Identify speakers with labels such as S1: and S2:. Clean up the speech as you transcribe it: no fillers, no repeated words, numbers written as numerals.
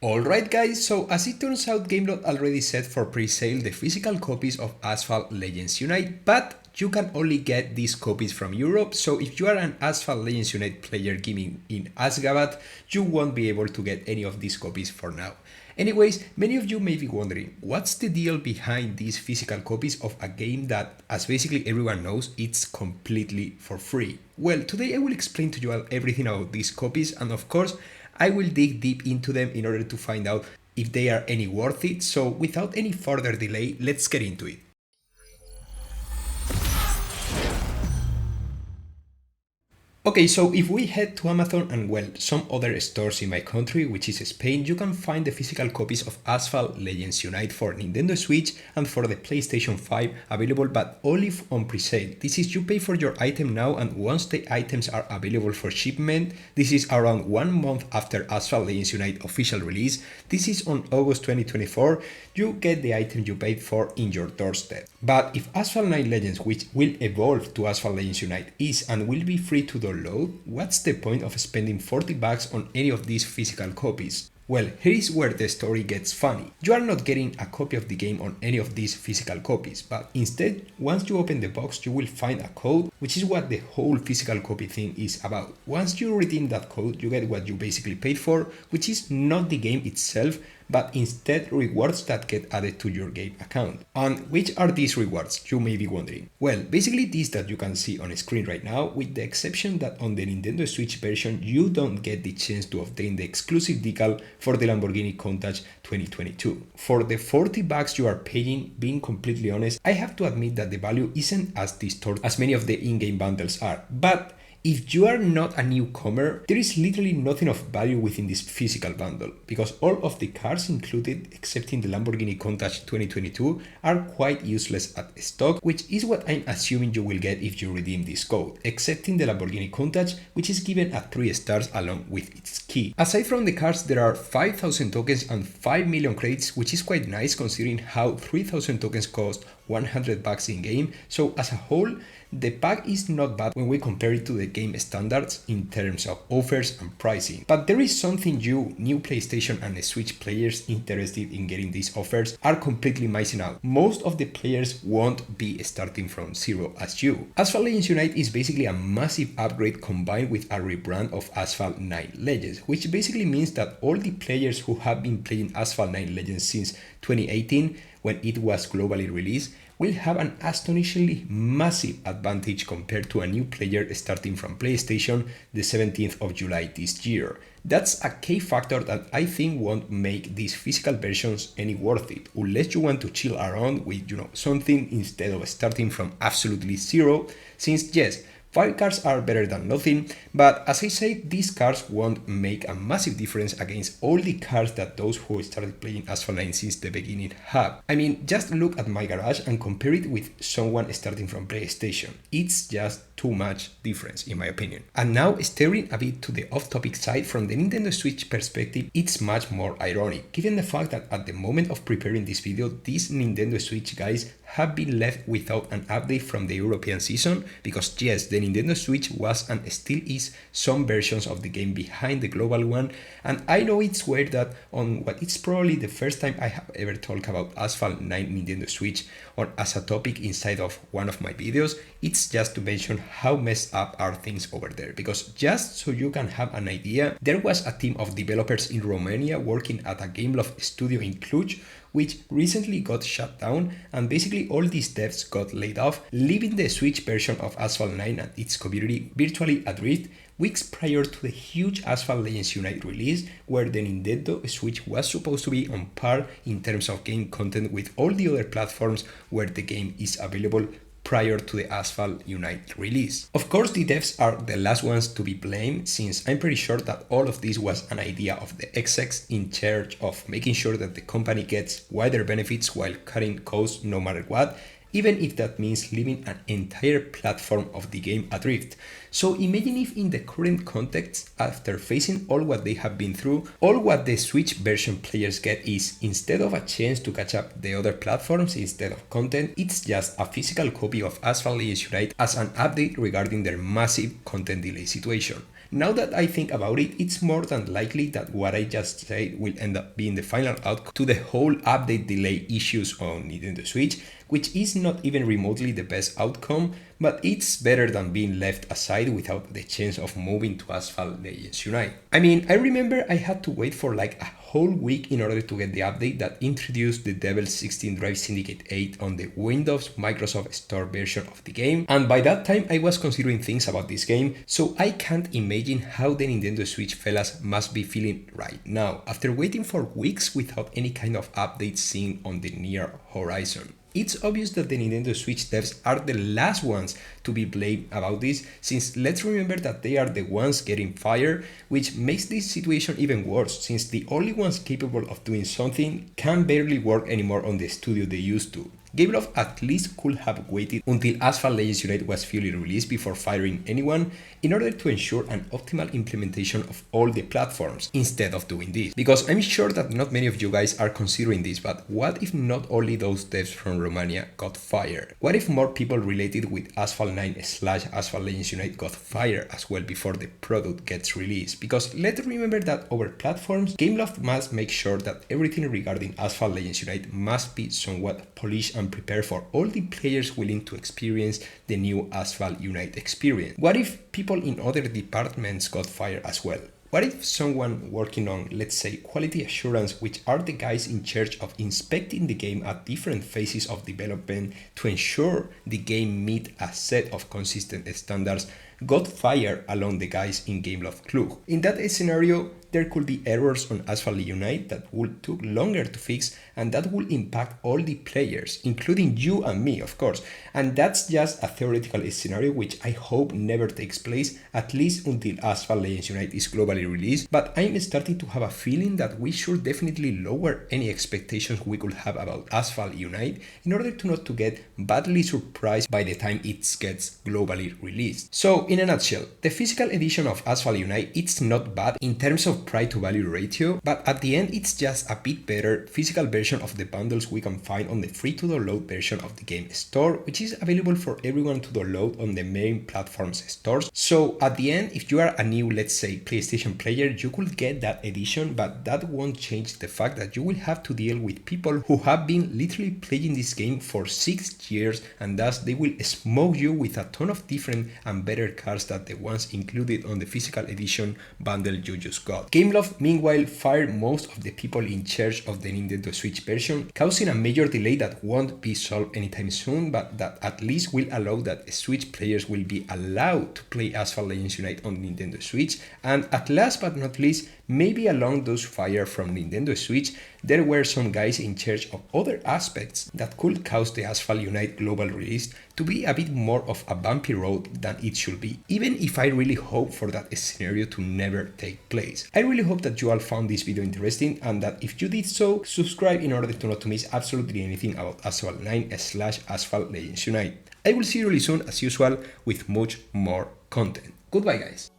S1: Alright guys, so as it turns out, Gamelot already set for pre-sale the physical copies of Asphalt Legends Unite, but you can only get these copies from Europe, so if you are an Asphalt Legends Unite player gaming in Asgabat, you won't be able to get any of these copies for now. Anyways, many of you may be wondering, what's the deal behind these physical copies of a game that, as basically everyone knows, it's completely for free? Well, today I will explain to you all everything about these copies, and of course, I will dig deep into them in order to find out if they are any worth it. So without any further delay, let's get into it. Okay, so if we head to Amazon and well, some other stores in my country, which is Spain, you can find the physical copies of Asphalt Legends Unite for Nintendo Switch and for the PlayStation 5 available, but only on pre-sale. This is you pay for your item now, and once the items are available for shipment, this is around 1 month after Asphalt Legends Unite official release. This is on August 2024, you get the item you paid for in your doorstep. But if Asphalt 9 Legends, which will evolve to Asphalt Legends Unite, is and will be free to download, what's the point of spending $40 on any of these physical copies? Well, here is where the story gets funny. You are not getting a copy of the game on any of these physical copies, but instead, once you open the box, you will find a code, which is what the whole physical copy thing is about. Once you redeem that code, you get what you basically paid for, which is not the game itself, but instead rewards that get added to your game account. And which are these rewards, you may be wondering? Well, basically these that you can see on screen right now, with the exception that on the Nintendo Switch version you don't get the chance to obtain the exclusive decal for the Lamborghini Countach 2022. For the $40 you are paying, being completely honest, I have to admit that the value isn't as distorted as many of the in-game bundles are, but if you are not a newcomer, there is literally nothing of value within this physical bundle, because all of the cars included, excepting the Lamborghini Countach 2022, are quite useless at stock, which is what I'm assuming you will get if you redeem this code, excepting the Lamborghini Countach, which is given at 3 stars along with its key. Aside from the cars, there are 5,000 tokens and 5 million credits, which is quite nice considering how 3,000 tokens cost $100 in game, so as a whole, the pack is not bad when we compare it to the game standards in terms of offers and pricing. But there is something you, new PlayStation and Switch players interested in getting these offers, are completely missing out. Most of the players won't be starting from zero as you. Asphalt Legends Unite is basically a massive upgrade combined with a rebrand of Asphalt 9 Legends, which basically means that all the players who have been playing Asphalt 9 Legends since 2018, when it was globally released, will have an astonishingly massive advantage compared to a new player starting from PlayStation the 17th of July this year. That's a key factor that I think won't make these physical versions any worth it, unless you want to chill around with, something instead of starting from absolutely zero, since yes, 5 cards are better than nothing, but as I said, these cards won't make a massive difference against all the cards that those who started playing Asphalt 9 since the beginning have. I mean, just look at my garage and compare it with someone starting from PlayStation. It's just too much difference in my opinion. And now, steering a bit to the off-topic side, from the Nintendo Switch perspective, it's much more ironic, given the fact that at the moment of preparing this video, these Nintendo Switch guys have been left without an update from the European season, because yes, the Nintendo Switch was and still is some versions of the game behind the global one, and I know it's weird that on what it's probably the first time I have ever talked about Asphalt 9 Nintendo Switch or as a topic inside of one of my videos, it's just to mention how messed up are things over there, because just so you can have an idea, there was a team of developers in Romania working at a Gameloft studio in Cluj, which recently got shut down, and basically all these devs got laid off, leaving the Switch version of Asphalt 9 and its community virtually adrift weeks prior to the huge Asphalt Legends Unite release, where the Nintendo Switch was supposed to be on par in terms of game content with all the other platforms where the game is available prior to the Asphalt Unite release. Of course, the devs are the last ones to be blamed, since I'm pretty sure that all of this was an idea of the execs in charge of making sure that the company gets wider benefits while cutting costs no matter what, even if that means leaving an entire platform of the game adrift. So imagine if in the current context, after facing all what they have been through, all what the Switch version players get is, instead of a chance to catch up the other platforms instead of content, it's just a physical copy of Asphalt Legends Unite as an update regarding their massive content delay situation. Now that I think about it, it's more than likely that what I just said will end up being the final outcome to the whole update delay issues on Nintendo Switch, which is not even remotely the best outcome, but it's better than being left aside without the chance of moving to Asphalt Legends Unite. I mean, I remember I had to wait for like a whole week in order to get the update that introduced the Devil 16 Drive Syndicate 8 on the Windows Microsoft Store version of the game, and by that time I was considering things about this game, so I can't imagine how the Nintendo Switch fellas must be feeling right now, after waiting for weeks without any kind of update seen on the near horizon. It's obvious that the Nintendo Switch devs are the last ones to be blamed about this, since let's remember that they are the ones getting fired, which makes this situation even worse, since the only ones capable of doing something can barely work anymore on the studio they used to. Gameloft at least could have waited until Asphalt Legends Unite was fully released before firing anyone in order to ensure an optimal implementation of all the platforms instead of doing this. Because I'm sure that not many of you guys are considering this, but what if not only those devs from Romania got fired? What if more people related with Asphalt 9/Asphalt Legends Unite got fired as well before the product gets released? Because let's remember that over platforms, Gameloft must make sure that everything regarding Asphalt Legends Unite must be somewhat polished and prepared for all the players willing to experience the new Asphalt Unite experience. What if people in other departments got fired as well? What if someone working on, let's say, quality assurance, which are the guys in charge of inspecting the game at different phases of development to ensure the game meet a set of consistent standards, got fired along the guys in Gameloft Klug? In that scenario, there could be errors on Asphalt Unite that would take longer to fix, and that will impact all the players, including you and me, of course. And that's just a theoretical scenario which I hope never takes place, at least until Asphalt Legends Unite is globally released. But I'm starting to have a feeling that we should definitely lower any expectations we could have about Asphalt Unite in order to not to get badly surprised by the time it gets globally released. So in a nutshell, the physical edition of Asphalt Unite, it's not bad in terms of price to value ratio, but at the end it's just a bit better physical version of the bundles we can find on the free to download version of the game store, which is available for everyone to download on the main platforms stores. So at the end, if you are a new, let's say, PlayStation player, you could get that edition, but that won't change the fact that you will have to deal with people who have been literally playing this game for 6 years, and thus they will smoke you with a ton of different and better cars than the ones included on the physical edition bundle you just got. Gameloft meanwhile fired most of the people in charge of the Nintendo Switch version, causing a major delay that won't be solved anytime soon, but that at least will allow that Switch players will be allowed to play Asphalt Legends Unite on Nintendo Switch. And at last but not least, maybe along those fired from Nintendo Switch, there were some guys in charge of other aspects that could cause the Asphalt Unite global release to be a bit more of a bumpy road than it should be, even if I really hope for that scenario to never take place. I really hope that you all found this video interesting, and that if you did so, subscribe in order to not to miss absolutely anything about Asphalt 9/Asphalt Legends Unite. I will see you really soon as usual with much more content. Goodbye guys!